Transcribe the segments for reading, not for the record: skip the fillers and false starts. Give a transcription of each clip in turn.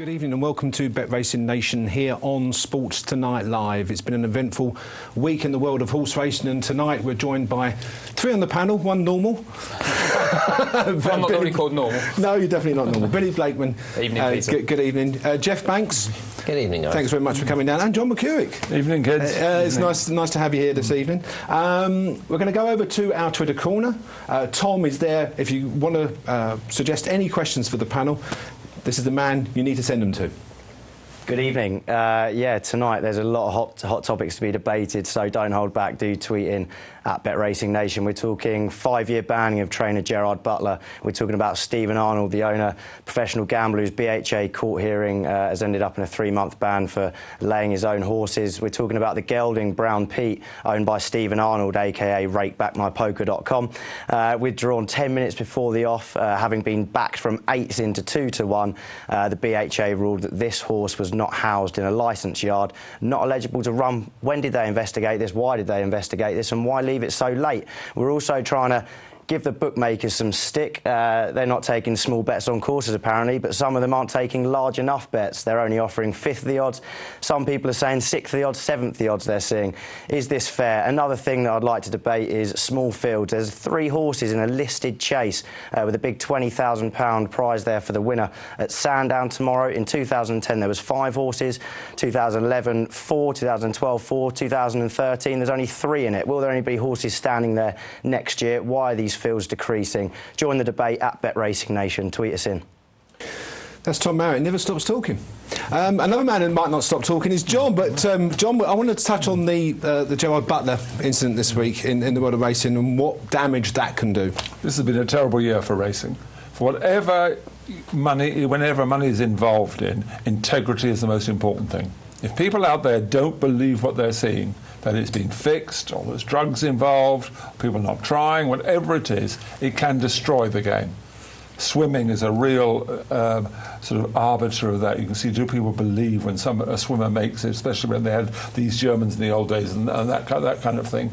Good evening and welcome to BetRacingNation here on Sports Tonight Live. It's been an eventful week in the world of horse racing, and tonight we're joined by three on the panel, one normal. I'm not really called normal. No, you're definitely not normal. Billy Blakeman. Evening, Peter. Good evening. Jeff Banks. Good evening, guys. Thanks very much for coming down. And John McCurrick. Evening, kids. It's nice to have you here this evening. We're going to go over to our Twitter corner. Tom is there if you want to suggest any questions for the panel. This is the man you need to send them to. Good evening. Tonight there's a lot of hot topics to be debated, so don't hold back. Do tweet in at BetRacingNation. We're talking 5-year banning of trainer Gerard Butler. We're talking about Stephen Arnold, the owner, professional gambler whose BHA court hearing has ended up in a 3-month ban for laying his own horses. We're talking about the gelding Brown Pete, owned by Stephen Arnold, aka RakeBackMyPoker.com. Withdrawn 10 minutes before the off, having been backed from 8s into 2-1. The BHA ruled that this horse was not housed in a licence yard, not eligible to run. When did they investigate this? Why did they investigate this? And why leave it so late? We're also trying to give the bookmakers some stick. They're not taking small bets on courses, apparently, but some of them aren't taking large enough bets. They're only offering 5th the odds. Some people are saying 6th the odds, 7th the odds they're seeing. Is this fair? Another thing that I'd like to debate is small fields. There's 3 horses in a listed chase with a big £20,000 prize there for the winner at Sandown tomorrow. In 2010, there was 5 horses. 2011, 4. 2012, 4. 2013, there's only 3 in it. Will there only be horses standing there next year? Why are these fields decreasing? Join the debate at BetRacingNation. Tweet us in. That's Tom Marriott. Never stops talking. Another man who might not stop talking is John. But John, I wanted to touch on the Gerard Butler incident this week in the world of racing and what damage that can do. This has been a terrible year for racing. For whenever money is involved in, integrity is the most important thing. If people out there don't believe what they're seeing, that it's been fixed, or there's drugs involved, people not trying, whatever it is, it can destroy the game. Swimming is a real sort of arbiter of that. You can see, do people believe when a swimmer makes it, especially when they had these Germans in the old days and that kind of thing.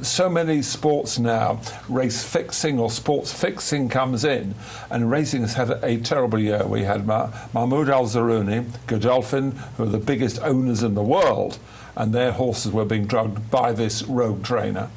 So many sports now, race fixing or sports fixing comes in, and racing has had a terrible year. We had Mahmoud Al-Zaruni, Godolphin, who are the biggest owners in the world, and their horses were being drugged by this rogue trainer.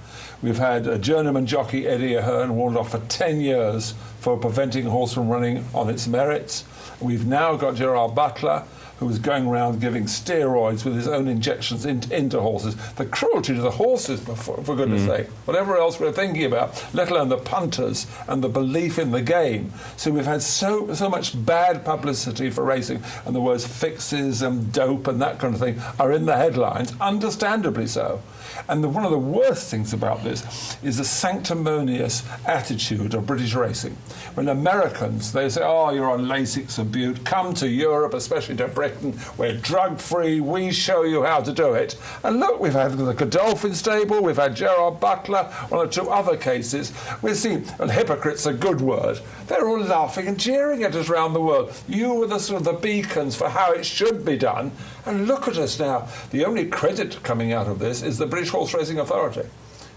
We've had a journeyman jockey, Eddie Ahern, warned off for 10 years for preventing a horse from running on its merits. We've now got Gerard Butler, who is going around giving steroids with his own injections into horses. The cruelty to the horses, for goodness sake. Whatever else we're thinking about, let alone the punters and the belief in the game. So we've had so much bad publicity for racing, and the words fixes and dope and that kind of thing are in the headlines, understandably so. And one of the worst things about this is the sanctimonious attitude of British racing. When Americans, they say, oh, you're on Lasix and Butte, come to Europe, especially to Britain, we're drug-free, we show you how to do it. And look, we've had the Godolphin stable, we've had Gerard Butler, 1 or 2 other cases. We're seeing, and hypocrite's a good word, they're all laughing and jeering at us around the world. You were the sort of the beacons for how it should be done. And look at us now. The only credit coming out of this is the British Horse Racing Authority.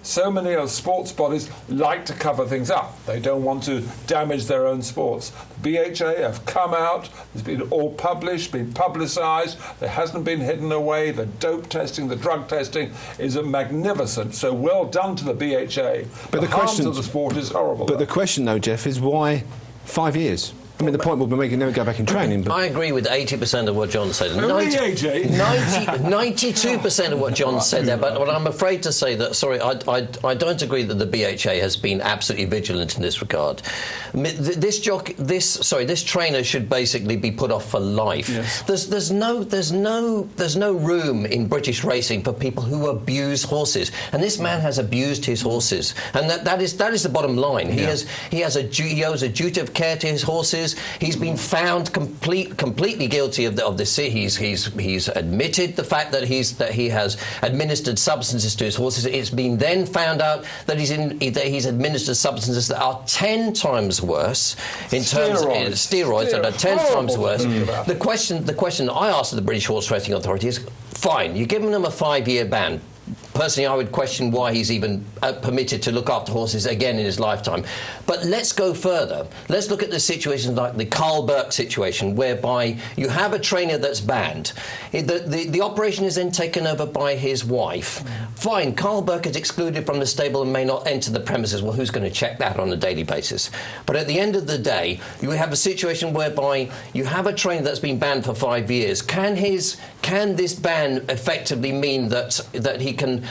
So many of sports bodies like to cover things up. They don't want to damage their own sports. The BHA have come out. It's been all published, been publicised. There hasn't been hidden away. The dope testing, the drug testing is magnificent. So well done to the BHA. But the harms of the sport is horrible. But the question, though, Jeff, is why 5 years? I mean, the point we'll be making, never go back in training. But I agree with 80% of what John said. 92% of what John said there, but I'm afraid to say that, sorry, I don't agree that the BHA has been absolutely vigilant in this regard. This trainer should basically be put off for life. Yes. There's no room in British racing for people who abuse horses, and this man has abused his horses, and that is the bottom line. He owes a duty of care to his horses. He's been found completely guilty of this. He's admitted the fact that he has administered substances to his horses. It's been then found out that he's administered substances that are 10 times worse in terms of steroids that are 10 times worse. The question I asked the British Horse Racing Authority is, fine, you're giving them a 5-year ban. personally, I would question why he's even permitted to look after horses again in his lifetime. But let's go further. Let's look at the situations like the Carl Burke situation, whereby you have a trainer that's banned. The operation is then taken over by his wife. Fine, Carl Burke is excluded from the stable and may not enter the premises. Well, who's going to check that on a daily basis? But at the end of the day, you have a situation whereby you have a trainer that's been banned for 5 years. Can this ban effectively mean that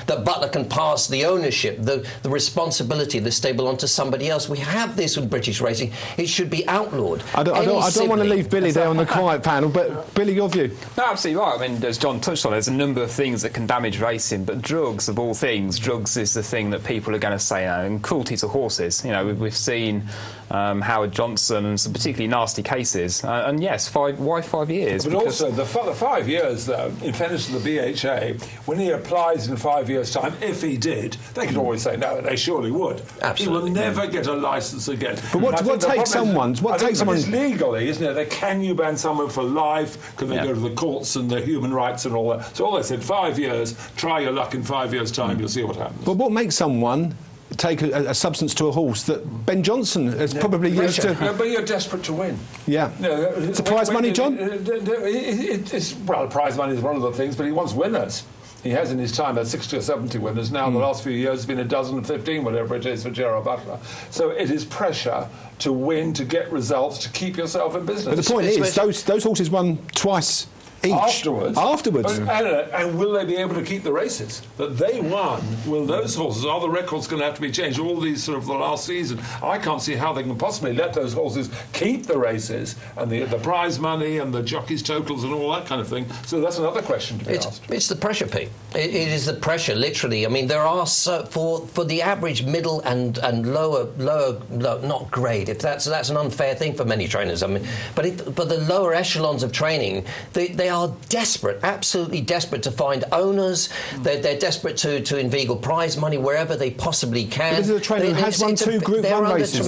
Butler can pass the ownership, the responsibility of the stable onto somebody else? We have this with British racing. It should be outlawed. I don't want to leave Billy there on the quiet panel, but Billy, your view? No, absolutely right. I mean, as John touched on, there's a number of things that can damage racing, but drugs, of all things, drugs is the thing that people are going to say now, and cruelty to horses. You know, we've seen Howard Johnson and some particularly nasty cases, and yes, why 5 years? But also the 5 years, though, in fairness to the BHA, when he applies in 5 years' time, if he did, they could always say no, they surely would. Absolutely. He will never get a licence again. But what takes someone? It's legally, isn't it? Can you ban someone for life? Can they go to the courts and the human rights and all that? So all they said, 5 years. Try your luck in 5 years' time. You'll see what happens. But what makes someone take a substance to a horse that Ben Johnson has probably used to... But you're desperate to win. Yeah. It's prize money, John? Prize money is one of the things, but he wants winners. He has in his time had 60 or 70 winners. Now, in the last few years, it's been a dozen, 15, whatever it is, for Gerard Butler. So it is pressure to win, to get results, to keep yourself in business. But the point is, those horses won twice each. Afterwards. And will they be able to keep the races that they won? Will those horses, are the records going to have to be changed? All these sort of the last season, I can't see how they can possibly let those horses keep the races and the prize money and the jockeys' totals and all that kind of thing. So that's another question to be asked. It's the pressure, Pete. It is the pressure, literally. I mean, there are for the average middle and lower, not grade. If that's an unfair thing for many trainers. I mean, but the lower echelons of training, they are desperate, absolutely desperate to find owners. They're desperate to inveigle prize money wherever they possibly can. This is a trainer who has won 2 Group 1 races,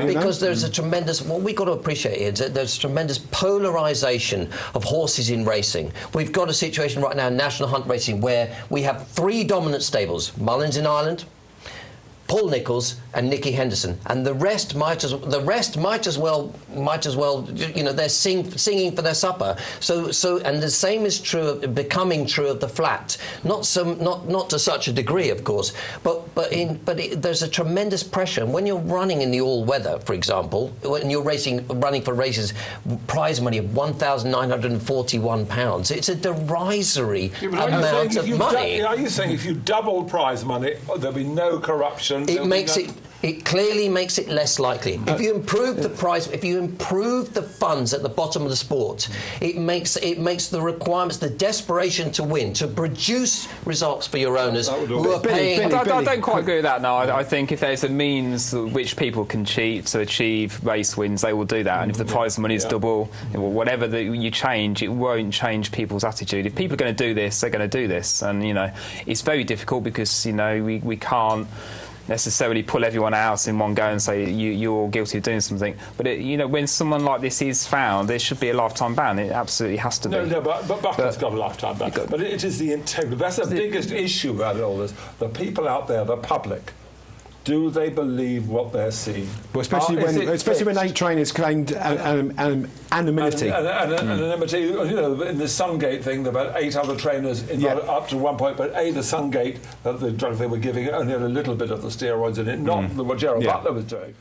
because there's a tremendous... What we've got to appreciate is that there's tremendous polarisation of horses in racing. We've got a situation right now in National Hunt Racing where we have 3 dominant stables: Mullins in Ireland, Paul Nicholls and Nicky Henderson, and the rest might as well, you know, they're singing for their supper. So, and the same is becoming true of the flat. Not to such a degree, of course, but there's a tremendous pressure. And when you're running in the all-weather, for example, when you're running for races, prize money of £1,941, it's a derisory amount of money. Are you saying if you double prize money, there'll be no corruption? It clearly makes it less likely. If you improve the price, if you improve the funds at the bottom of the sport, it makes the requirements, the desperation to win, to produce results for your owners who are paying... I don't quite agree with that, no. I think if there's a means which people can cheat to achieve race wins, they will do that. And if the prize money is double, whatever you change, it won't change people's attitude. If people are going to do this, they're going to do this. And, you know, it's very difficult because, you know, we can't necessarily pull everyone out in one go and say you're guilty of doing something. But you know, when someone like this is found, there should be a lifetime ban. It absolutely has to be. No, but Butler's got a lifetime ban. But it is the integrity. That's the biggest issue about all this. The people out there, the public, do they believe what they're seeing? Well, especially when 8 trainers claimed anonymity. Anonymity. You know, in the Sungate thing, there were about 8 other trainers up to one point, but the Sungate, the drug they were giving, only had a little bit of the steroids in it, not what Gerard Butler was doing.